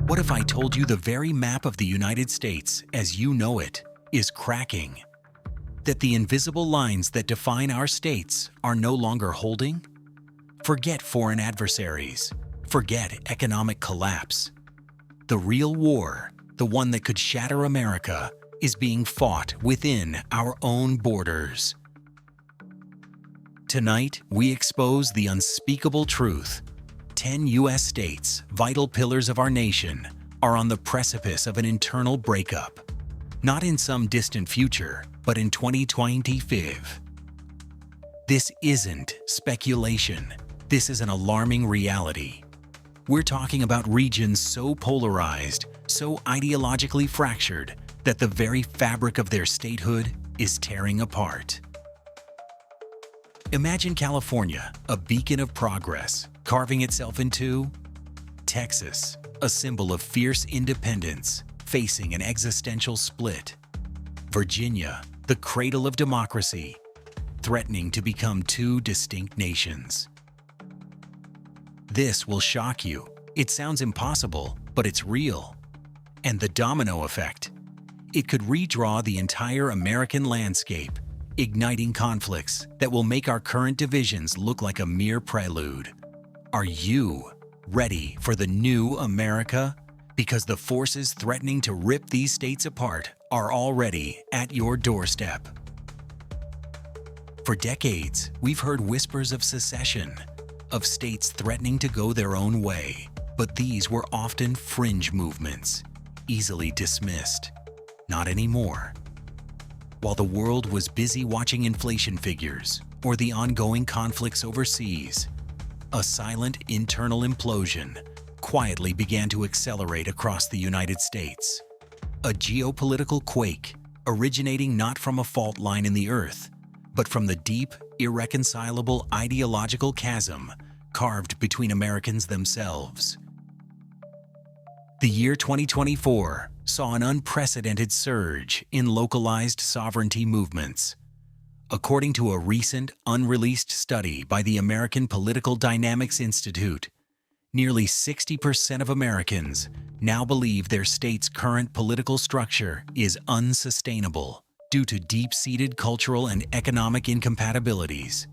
What if I told you the very map of the United States, as you know it, is cracking? That the invisible lines that define our states are no longer holding? Forget foreign adversaries. Forget economic collapse. The real war, the one that could shatter America, is being fought within our own borders. Tonight, we expose the unspeakable truth. 10 U.S. states, vital pillars of our nation, are on the precipice of an internal breakup. Not in some distant future, but in 2025. This isn't speculation. This is an alarming reality. We're talking about regions so polarized, so ideologically fractured, that the very fabric of their statehood is tearing apart. Imagine California, a beacon of progress, carving itself in two. Texas, a symbol of fierce independence, facing an existential split. Virginia, the cradle of democracy, threatening to become two distinct nations. This will shock you. It sounds impossible, but it's real. And the domino effect. It could redraw the entire American landscape, igniting conflicts that will make our current divisions look like a mere prelude. Are you ready for the new America? Because the forces threatening to rip these states apart are already at your doorstep. For decades, we've heard whispers of secession, of states threatening to go their own way, but these were often fringe movements, easily dismissed. Not anymore. While the world was busy watching inflation figures or the ongoing conflicts overseas, a silent internal implosion quietly began to accelerate across the United States. A geopolitical quake originating not from a fault line in the earth, but from the deep, irreconcilable ideological chasm carved between Americans themselves. The year 2024 saw an unprecedented surge in localized sovereignty movements. According to a recent, unreleased study by the American Political Dynamics Institute, nearly 60% of Americans now believe their state's current political structure is unsustainable due to deep-seated cultural and economic incompatibilities.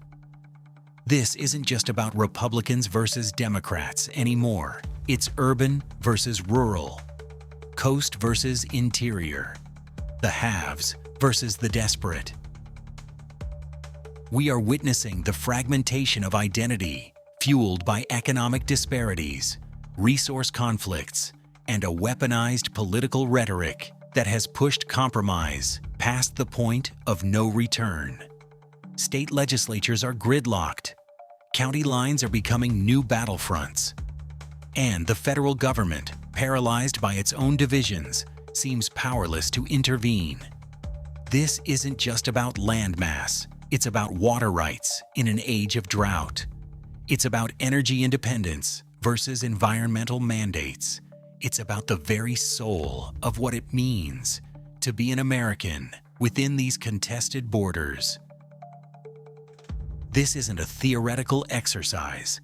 This isn't just about Republicans versus Democrats anymore. It's urban versus rural, coast versus interior, the haves versus the desperate. We are witnessing the fragmentation of identity, fueled by economic disparities, resource conflicts, and a weaponized political rhetoric that has pushed compromise past the point of no return. State legislatures are gridlocked, county lines are becoming new battlefronts, and the federal government, paralyzed by its own divisions, seems powerless to intervene. This isn't just about landmass, it's about water rights in an age of drought. It's about energy independence versus environmental mandates. It's about the very soul of what it means to be an American within these contested borders. This isn't a theoretical exercise.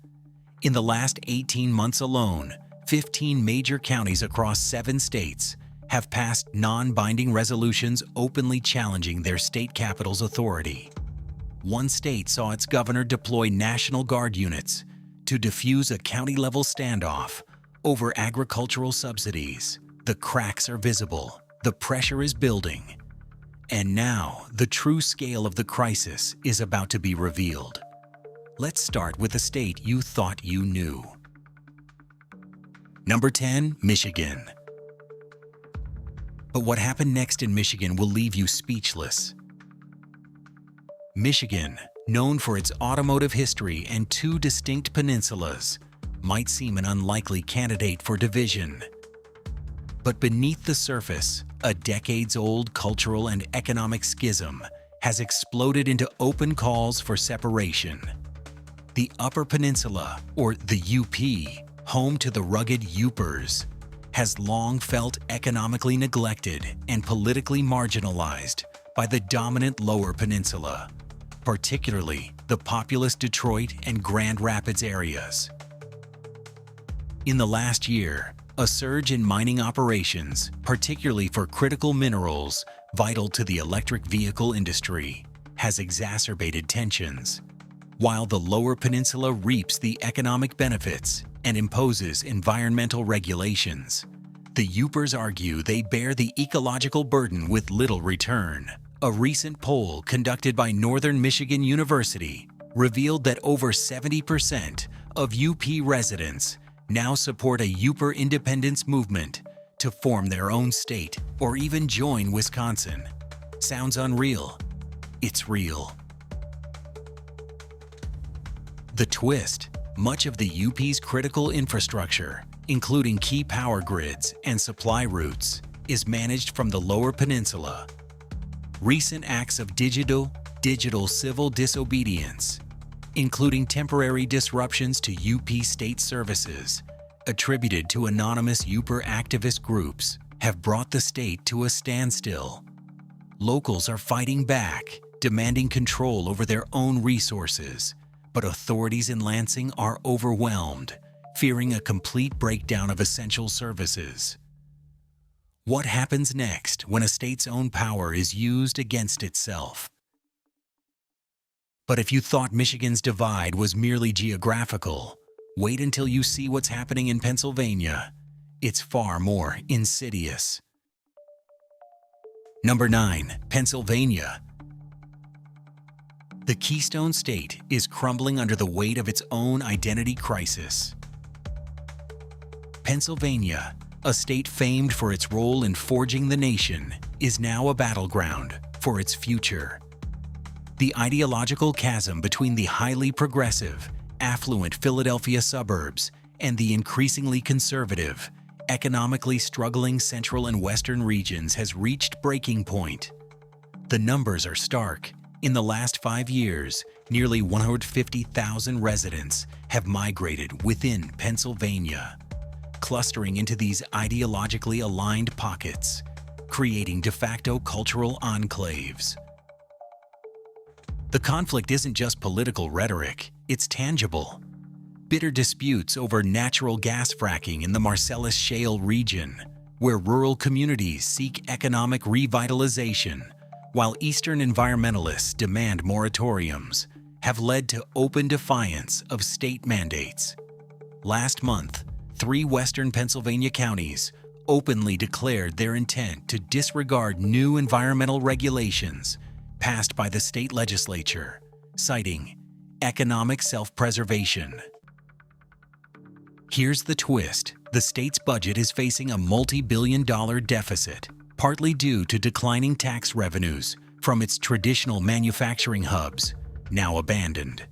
In the last 18 months alone, 15 major counties across 7 states have passed non-binding resolutions openly challenging their state capital's authority. One state saw its governor deploy National Guard units to defuse a county-level standoff over agricultural subsidies. The cracks are visible, the pressure is building, and now the true scale of the crisis is about to be revealed. Let's start with a state you thought you knew. Number 10, Michigan. But what happened next in Michigan will leave you speechless. Michigan, known for its automotive history and 2 distinct peninsulas, might seem an unlikely candidate for division. But beneath the surface, a decades-old cultural and economic schism has exploded into open calls for separation. The Upper Peninsula, or the UP, home to the rugged Yoopers, has long felt economically neglected and politically marginalized by the dominant Lower Peninsula, particularly the populous Detroit and Grand Rapids areas. In the last year, A surge in mining operations, particularly for critical minerals vital to the electric vehicle industry, has exacerbated tensions. While the Lower Peninsula reaps the economic benefits and imposes environmental regulations, the Yoopers argue they bear the ecological burden with little return. A recent poll conducted by Northern Michigan University revealed that over 70% of UP residents now support a Yooper independence movement to form their own state or even join Wisconsin. Sounds unreal? It's real. The twist: much of the UP's critical infrastructure, including key power grids and supply routes, is managed from the Lower Peninsula. Recent acts of digital civil disobedience, including temporary disruptions to UP state services, attributed to anonymous Yooper activist groups, have brought the state to a standstill. Locals are fighting back, demanding control over their own resources, but authorities in Lansing are overwhelmed, fearing a complete breakdown of essential services. What happens next when a state's own power is used against itself? But if you thought Michigan's divide was merely geographical, wait until you see what's happening in Pennsylvania. It's far more insidious. Number 9. Pennsylvania. The Keystone State is crumbling under the weight of its own identity crisis. Pennsylvania, a state famed for its role in forging the nation, is now a battleground for its future. The ideological chasm between the highly progressive, affluent Philadelphia suburbs and the increasingly conservative, economically struggling central and western regions has reached breaking point. The numbers are stark. In the last 5 years, nearly 150,000 residents have migrated within Pennsylvania, clustering into these ideologically aligned pockets, creating de facto cultural enclaves. The conflict isn't just political rhetoric, it's tangible. Bitter disputes over natural gas fracking in the Marcellus Shale region, where rural communities seek economic revitalization, while Eastern environmentalists demand moratoriums, have led to open defiance of state mandates. Last month, 3 Western Pennsylvania counties openly declared their intent to disregard new environmental regulations passed by the state legislature, citing economic self-preservation. Here's the twist: the state's budget is facing a multi-billion-dollar deficit, partly due to declining tax revenues from its traditional manufacturing hubs, now abandoned.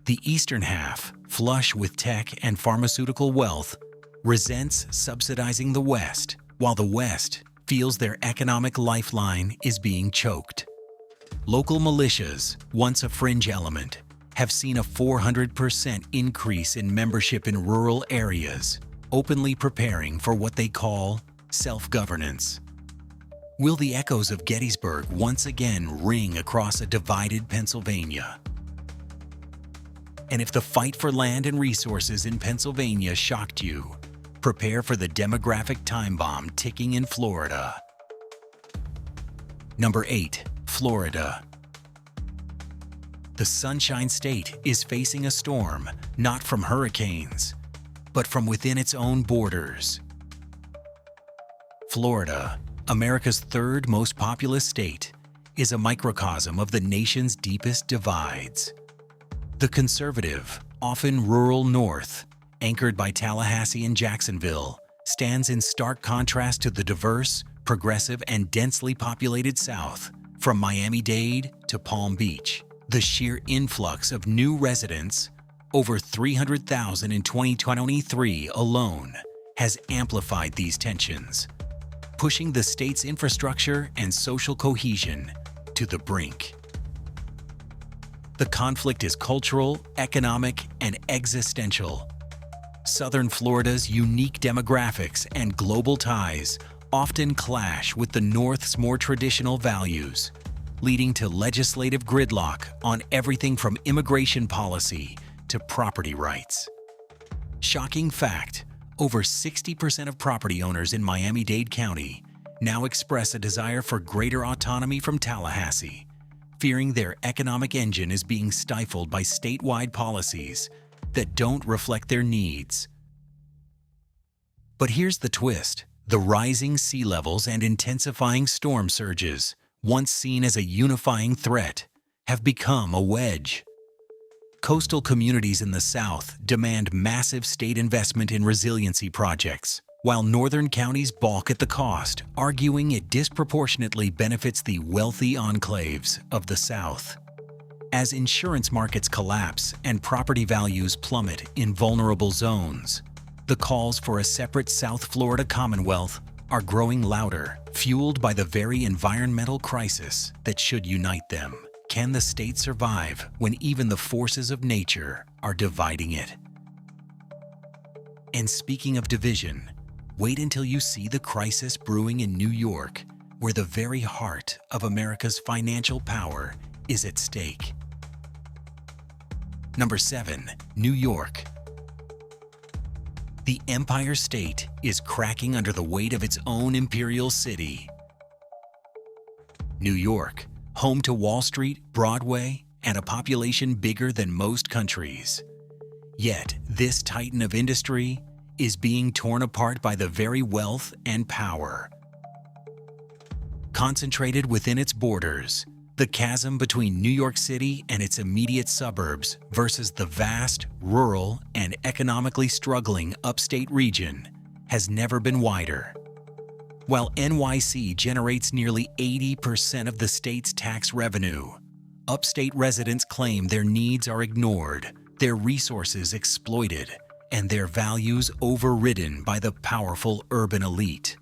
The eastern half, flush with tech and pharmaceutical wealth, resents subsidizing the West, while the West feels their economic lifeline is being choked. Local militias, once a fringe element, have seen a 400% increase in membership in rural areas, openly preparing for what they call self-governance. Will the echoes of Gettysburg once again ring across a divided Pennsylvania? And if the fight for land and resources in Pennsylvania shocked you, prepare for the demographic time bomb ticking in Florida. Number 8. Florida. The Sunshine State is facing a storm, not from hurricanes, but from within its own borders. Florida, America's 3rd most populous state, is a microcosm of the nation's deepest divides. The conservative, often rural North, anchored by Tallahassee and Jacksonville, stands in stark contrast to the diverse, progressive, and densely populated South, from Miami-Dade to Palm Beach. The sheer influx of new residents, over 300,000 in 2023 alone, has amplified these tensions, pushing the state's infrastructure and social cohesion to the brink. The conflict is cultural, economic, and existential. Southern Florida's unique demographics and global ties often clash with the North's more traditional values, leading to legislative gridlock on everything from immigration policy to property rights. Shocking fact: Over 60% of property owners in Miami-Dade County now express a desire for greater autonomy from Tallahassee, fearing their economic engine is being stifled by statewide policies that don't reflect their needs. But here's the twist. The rising sea levels and intensifying storm surges, once seen as a unifying threat, have become a wedge. Coastal communities in the South demand massive state investment in resiliency projects, while northern counties balk at the cost, arguing it disproportionately benefits the wealthy enclaves of the South. As insurance markets collapse and property values plummet in vulnerable zones, the calls for a separate South Florida Commonwealth are growing louder, fueled by the very environmental crisis that should unite them. Can the state survive when even the forces of nature are dividing it? And speaking of division, wait until you see the crisis brewing in New York, where the very heart of America's financial power is at stake. Number 7. New York. The Empire State is cracking under the weight of its own imperial city. New York, home to Wall Street, Broadway, and a population bigger than most countries. Yet, this titan of industry is being torn apart by the very wealth and power. Concentrated within its borders, the chasm between New York City and its immediate suburbs versus the vast, rural, and economically struggling upstate region has never been wider. While NYC generates nearly 80% of the state's tax revenue, upstate residents claim their needs are ignored, their resources exploited, and their values overridden by the powerful urban elite.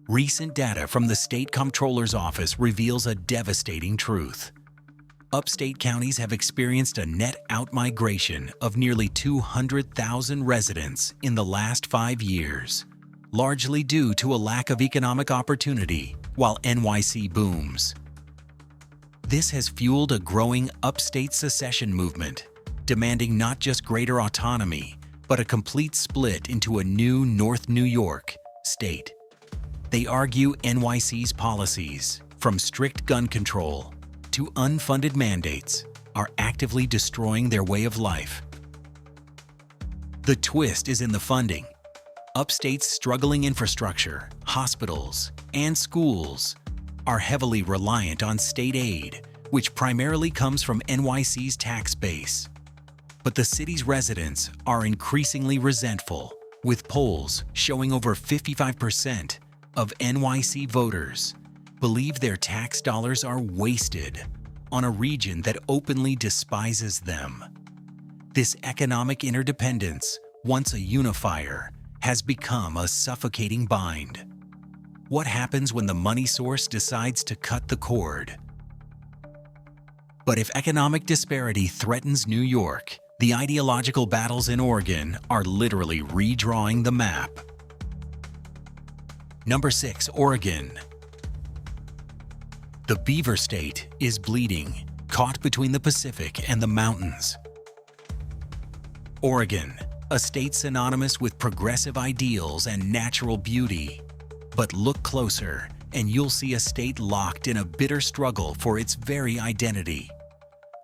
Recent data from the State Comptroller's Office reveals a devastating truth. Upstate counties have experienced a net outmigration of nearly 200,000 residents in the last 5 years, largely due to a lack of economic opportunity while NYC booms. This has fueled a growing upstate secession movement, demanding not just greater autonomy, but a complete split into a new North New York state. They argue NYC's policies, from strict gun control to unfunded mandates, are actively destroying their way of life. The twist is in the funding. Upstate's struggling infrastructure, hospitals, and schools are heavily reliant on state aid, which primarily comes from NYC's tax base. But the city's residents are increasingly resentful, with polls showing over 55% of NYC voters believe their tax dollars are wasted on a region that openly despises them. This economic interdependence, once a unifier, has become a suffocating bind. What happens when the money source decides to cut the cord? But if economic disparity threatens New York, the ideological battles in Oregon are literally redrawing the map. Number 6, Oregon. The Beaver State is bleeding, caught between the Pacific and the mountains. Oregon, a state synonymous with progressive ideals and natural beauty. But look closer, and you'll see a state locked in a bitter struggle for its very identity.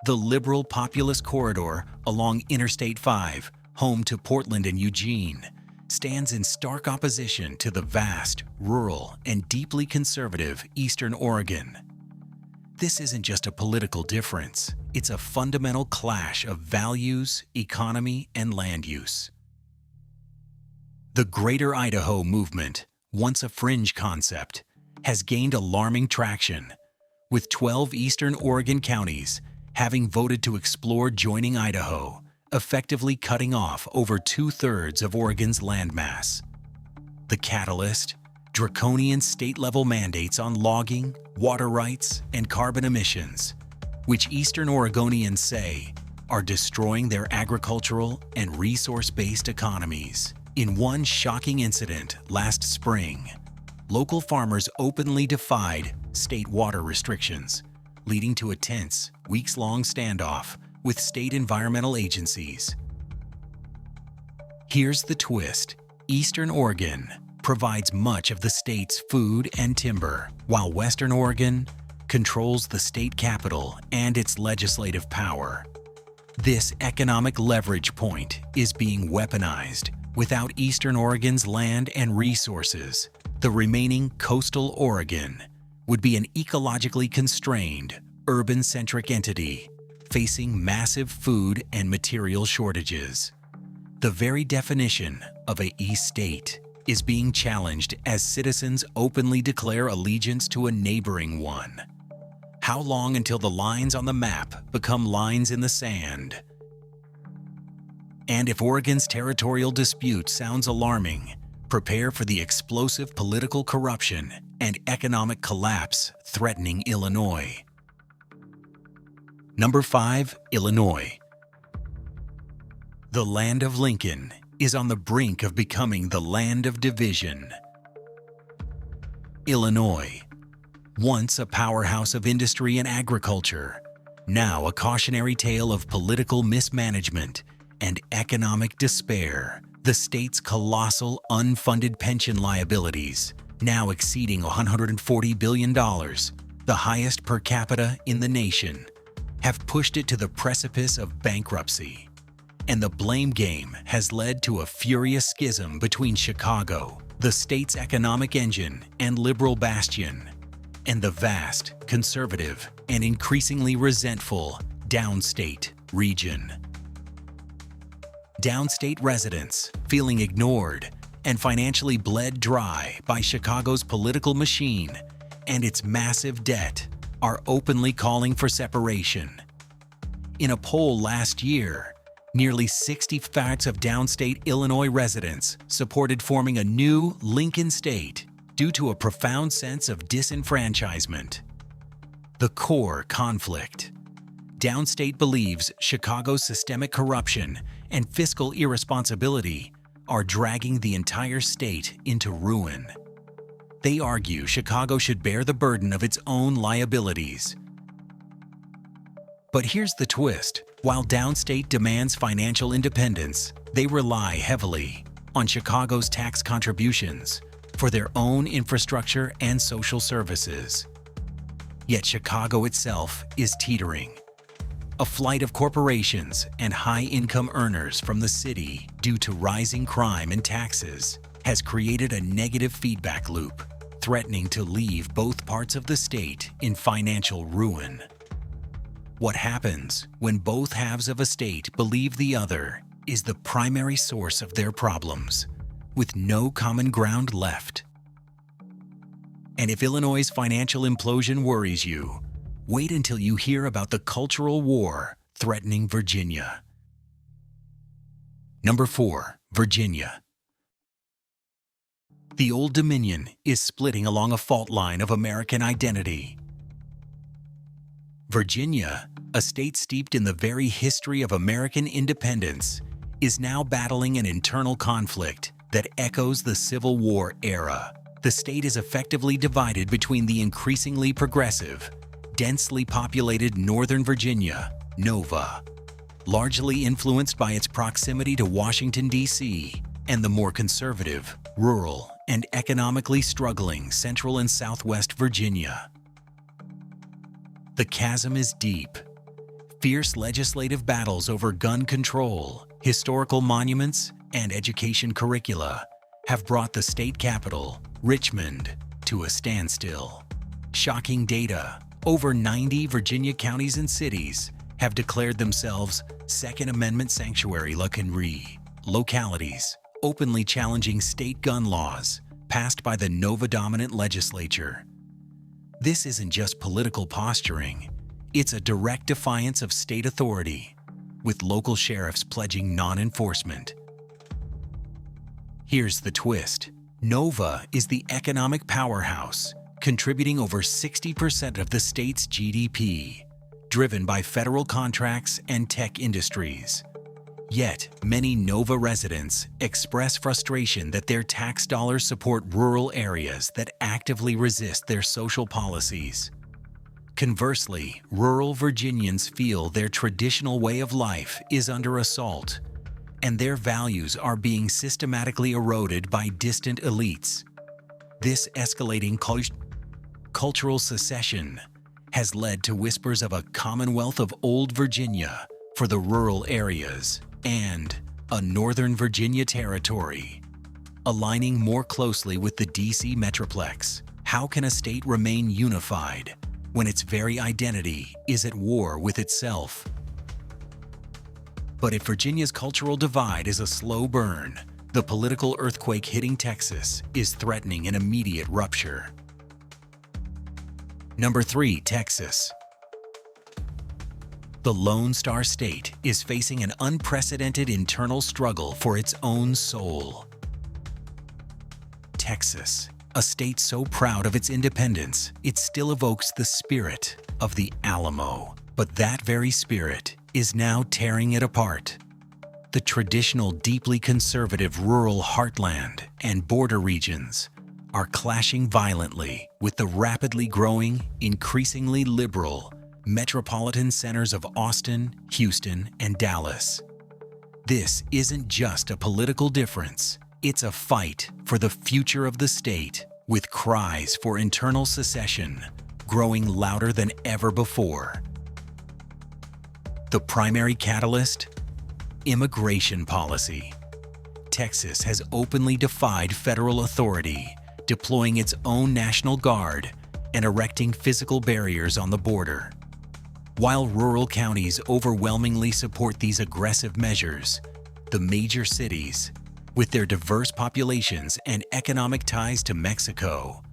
The liberal populous corridor along Interstate 5, home to Portland and Eugene, stands in stark opposition to the vast, rural, and deeply conservative Eastern Oregon. This isn't just a political difference, it's a fundamental clash of values, economy, and land use. The Greater Idaho movement, once a fringe concept, has gained alarming traction, with 12 Eastern Oregon counties having voted to explore joining Idaho, effectively cutting off over 2/3 of Oregon's landmass. The catalyst? Draconian state-level mandates on logging, water rights, and carbon emissions, which Eastern Oregonians say are destroying their agricultural and resource-based economies. In one shocking incident last spring, local farmers openly defied state water restrictions, leading to a tense, weeks-long standoff with state environmental agencies. Here's the twist. Eastern Oregon provides much of the state's food and timber, while Western Oregon controls the state capital and its legislative power. This economic leverage point is being weaponized. Without Eastern Oregon's land and resources, the remaining coastal Oregon would be an ecologically constrained, urban-centric entity facing massive food and material shortages. The very definition of a East state is being challenged as citizens openly declare allegiance to a neighboring one. How long until the lines on the map become lines in the sand? And if Oregon's territorial dispute sounds alarming, prepare for the explosive political corruption and economic collapse threatening Illinois. Number 5. Illinois. The land of Lincoln is on the brink of becoming the land of division. Illinois, once a powerhouse of industry and agriculture, now a cautionary tale of political mismanagement and economic despair. The state's colossal unfunded pension liabilities, now exceeding $140 billion, the highest per capita in the nation, have pushed it to the precipice of bankruptcy. And the blame game has led to a furious schism between Chicago, the state's economic engine and liberal bastion, and the vast, conservative, and increasingly resentful downstate region. Downstate residents, feeling ignored and financially bled dry by Chicago's political machine and its massive debt, are openly calling for separation. In a poll last year, nearly 60% of downstate Illinois residents supported forming a new Lincoln state due to a profound sense of disenfranchisement. The core conflict. Downstate believes Chicago's systemic corruption and fiscal irresponsibility are dragging the entire state into ruin. They argue Chicago should bear the burden of its own liabilities. But here's the twist. While downstate demands financial independence, they rely heavily on Chicago's tax contributions for their own infrastructure and social services. Yet Chicago itself is teetering. A flight of corporations and high-income earners from the city due to rising crime and taxes has created a negative feedback loop, threatening to leave both parts of the state in financial ruin. What happens when both halves of a state believe the other is the primary source of their problems, with no common ground left? And if Illinois' financial implosion worries you, wait until you hear about the cultural war threatening Virginia. Number 4. Virginia. The Old Dominion is splitting along a fault line of American identity. Virginia, a state steeped in the very history of American independence, is now battling an internal conflict that echoes the Civil War era. The state is effectively divided between the increasingly progressive, densely populated Northern Virginia, Nova, largely influenced by its proximity to Washington, D.C., and the more conservative, rural, and economically struggling Central and Southwest Virginia. The chasm is deep. Fierce legislative battles over gun control, historical monuments, and education curricula have brought the state capital, Richmond, to a standstill. Shocking data: over 90 Virginia counties and cities have declared themselves Second Amendment sanctuary localities, openly challenging state gun laws passed by the Nova-dominant legislature. This isn't just political posturing, it's a direct defiance of state authority, with local sheriffs pledging non-enforcement. Here's the twist. Nova is the economic powerhouse, contributing over 60% of the state's GDP, driven by federal contracts and tech industries. Yet, many Nova residents express frustration that their tax dollars support rural areas that actively resist their social policies. Conversely, rural Virginians feel their traditional way of life is under assault, and their values are being systematically eroded by distant elites. This escalating cultural secession has led to whispers of a Commonwealth of Old Virginia for the rural areas and a Northern Virginia territory, aligning more closely with the DC Metroplex. How can a state remain unified when its very identity is at war with itself? But if Virginia's cultural divide is a slow burn, the political earthquake hitting Texas is threatening an immediate rupture. Number 3, Texas. The Lone Star State is facing an unprecedented internal struggle for its own soul. Texas, a state so proud of its independence, it still evokes the spirit of the Alamo. But that very spirit is now tearing it apart. The traditional, deeply conservative rural heartland and border regions are clashing violently with the rapidly growing, increasingly liberal metropolitan centers of Austin, Houston, and Dallas. This isn't just a political difference, it's a fight for the future of the state, with cries for internal secession growing louder than ever before. The primary catalyst? Immigration policy. Texas has openly defied federal authority, deploying its own National Guard and erecting physical barriers on the border. While rural counties overwhelmingly support these aggressive measures, the major cities, with their diverse populations and economic ties to Mexico,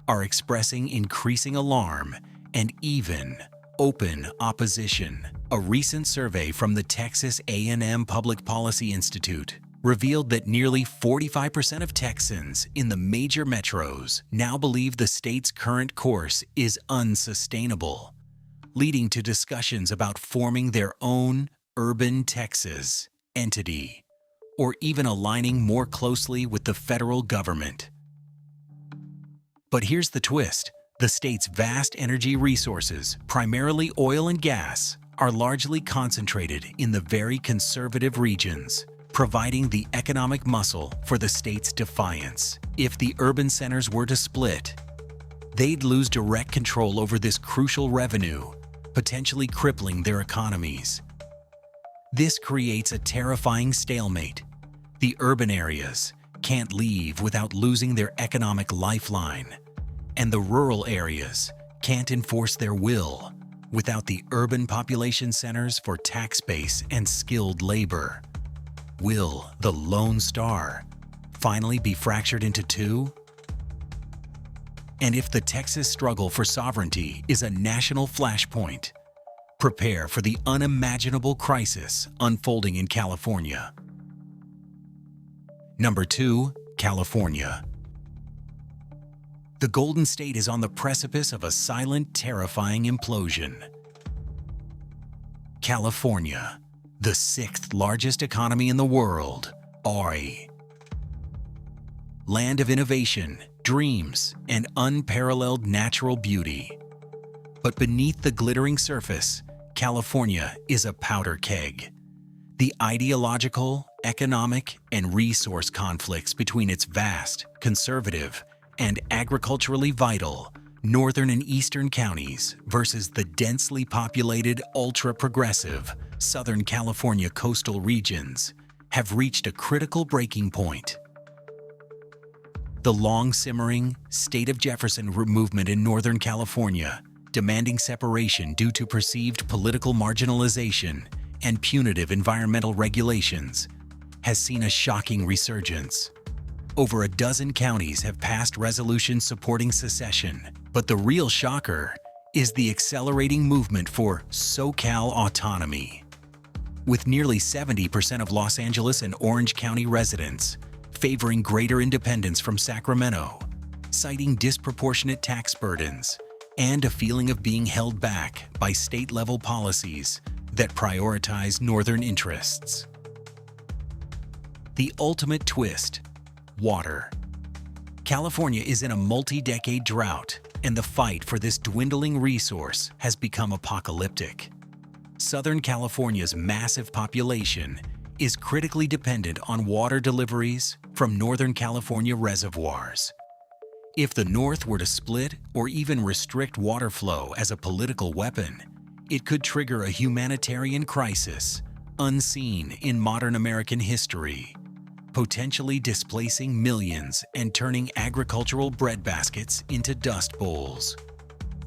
are expressing increasing alarm and even open opposition. A recent survey from the Texas A&M Public Policy Institute revealed that nearly 45% of Texans in the major metros now believe the state's current course is unsustainable, leading to discussions about forming their own urban Texas entity, or even aligning more closely with the federal government. But here's the twist. The state's vast energy resources, primarily oil and gas, are largely concentrated in the very conservative regions, providing the economic muscle for the state's defiance. If the urban centers were to split, they'd lose direct control over this crucial revenue, potentially crippling their economies. This creates a terrifying stalemate. The urban areas can't leave without losing their economic lifeline, and the rural areas can't enforce their will without the urban population centers for tax base and skilled labor. Will the Lone Star finally be fractured into two? And if the Texas struggle for sovereignty is a national flashpoint, prepare for the unimaginable crisis unfolding in California. Number 2, California. The Golden State is on the precipice of a silent, terrifying implosion. California, the 6th largest economy in the world, land of innovation, dreams, and unparalleled natural beauty. But beneath the glittering surface, California is a powder keg. The ideological, economic, and resource conflicts between its vast, conservative, and agriculturally vital northern and eastern counties versus the densely populated, ultra-progressive Southern California coastal regions have reached a critical breaking point. The long-simmering State of Jefferson movement in Northern California, demanding separation due to perceived political marginalization and punitive environmental regulations, has seen a shocking resurgence. Over a dozen counties have passed resolutions supporting secession, but the real shocker is the accelerating movement for SoCal autonomy. With nearly 70% of Los Angeles and Orange County residents favoring greater independence from Sacramento, citing disproportionate tax burdens and a feeling of being held back by state-level policies that prioritize northern interests. The ultimate twist: water. California is in a multi-decade drought, and the fight for this dwindling resource has become apocalyptic. Southern California's massive population is critically dependent on water deliveries from Northern California reservoirs. If the North were to split or even restrict water flow as a political weapon, it could trigger a humanitarian crisis unseen in modern American history, potentially displacing millions and turning agricultural breadbaskets into dust bowls.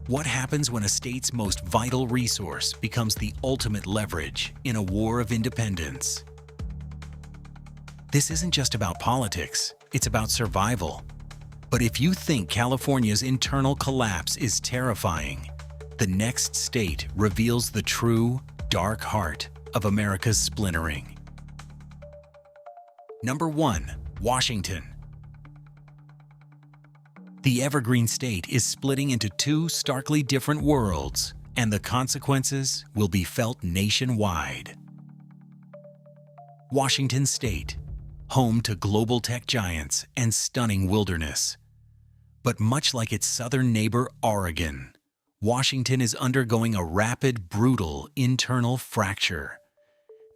What happens when a state's most vital resource becomes the ultimate leverage in a war of independence? This isn't just about politics, it's about survival. But if you think California's internal collapse is terrifying, the next state reveals the true, dark heart of America's splintering. Number 1. Washington. The evergreen state is splitting into two starkly different worlds, and the consequences will be felt nationwide. Washington State, home to global tech giants and stunning wilderness. But much like its southern neighbor Oregon, Washington is undergoing a rapid, brutal internal fracture.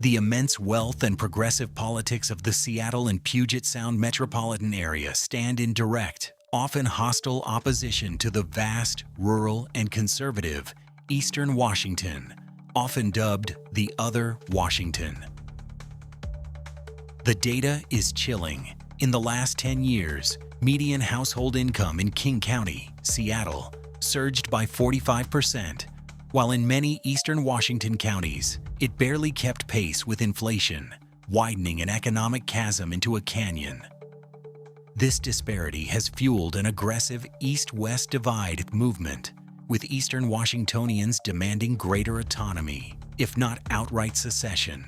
The immense wealth and progressive politics of the Seattle and Puget Sound metropolitan area stand in direct, often hostile opposition to the vast, rural, and conservative Eastern Washington, often dubbed the Other Washington. The data is chilling. In the last 10 years, median household income in King County, Seattle, surged by 45%, while in many eastern Washington counties, it barely kept pace with inflation, widening an economic chasm into a canyon. This disparity has fueled an aggressive east-west divide movement, with eastern Washingtonians demanding greater autonomy, if not outright secession.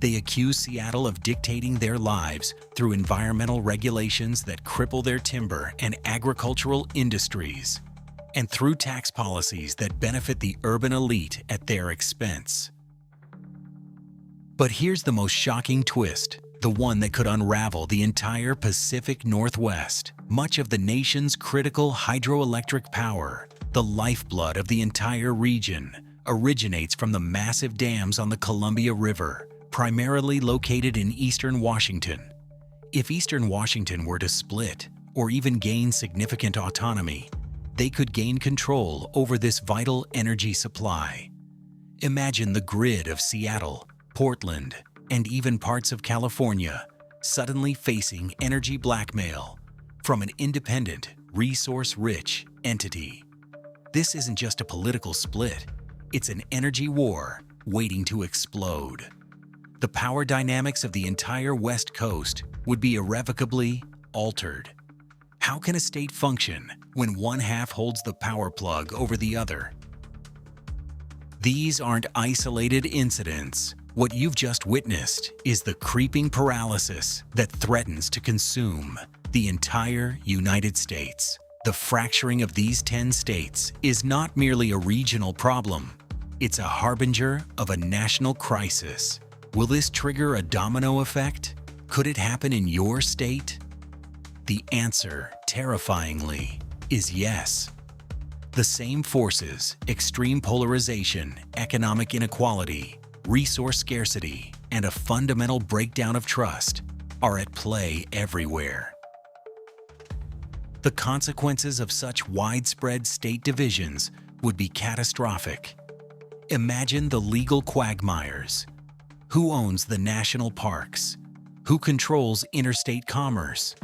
They accuse Seattle of dictating their lives through environmental regulations that cripple their timber and agricultural industries, and through tax policies that benefit the urban elite at their expense. But here's the most shocking twist, the one that could unravel the entire Pacific Northwest. Much of the nation's critical hydroelectric power, the lifeblood of the entire region, originates from the massive dams on the Columbia River, primarily located in eastern Washington. If eastern Washington were to split, or even gain significant autonomy, they could gain control over this vital energy supply. Imagine the grid of Seattle, Portland, and even parts of California suddenly facing energy blackmail from an independent, resource-rich entity. This isn't just a political split, it's an energy war waiting to explode. The power dynamics of the entire West Coast would be irrevocably altered. How can a state function when one half holds the power plug over the other? These aren't isolated incidents. What you've just witnessed is the creeping paralysis that threatens to consume the entire United States. The fracturing of these 10 states is not merely a regional problem. It's a harbinger of a national crisis. Will this trigger a domino effect? Could it happen in your state? The answer, terrifyingly, is yes. The same forces, extreme polarization, economic inequality, resource scarcity, and a fundamental breakdown of trust, are at play everywhere. The consequences of such widespread state divisions would be catastrophic. Imagine the legal quagmires. Who owns the national parks? Who controls interstate commerce?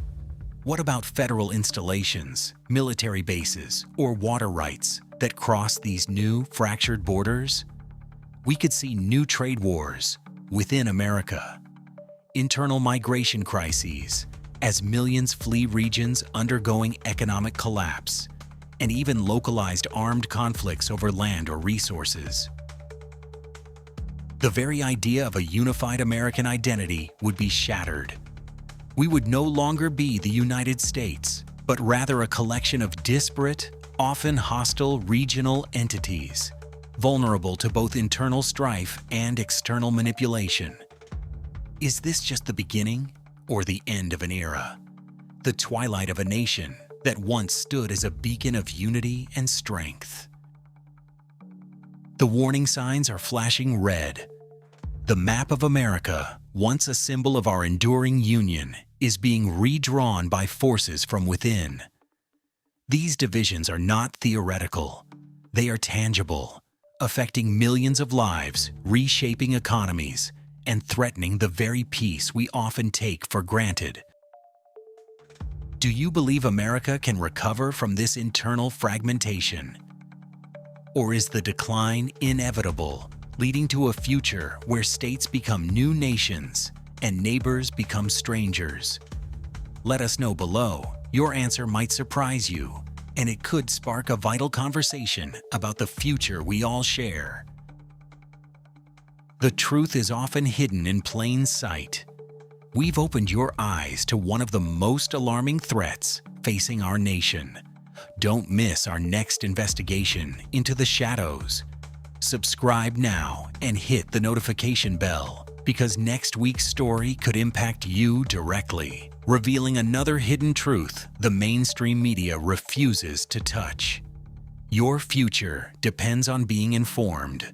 What about federal installations, military bases, or water rights that cross these new fractured borders? We could see new trade wars within America, internal migration crises as millions flee regions undergoing economic collapse, and even localized armed conflicts over land or resources. The very idea of a unified American identity would be shattered. We would no longer be the United States, but rather a collection of disparate, often hostile regional entities, vulnerable to both internal strife and external manipulation. Is this just the beginning or the end of an era? The twilight of a nation that once stood as a beacon of unity and strength. The warning signs are flashing red. The map of America once a symbol of our enduring union, is being redrawn by forces from within. These divisions are not theoretical. They are tangible, affecting millions of lives, reshaping economies, and threatening the very peace we often take for granted. Do you believe America can recover from this internal fragmentation? Or is the decline inevitable, leading to a future where states become new nations and neighbors become strangers? Let us know below. Your answer might surprise you, and it could spark a vital conversation about the future we all share. The truth is often hidden in plain sight. We've opened your eyes to one of the most alarming threats facing our nation. Don't miss our next investigation into the shadows. Subscribe now and hit the notification bell, because next week's story could impact you directly, revealing another hidden truth the mainstream media refuses to touch. Your future depends on being informed.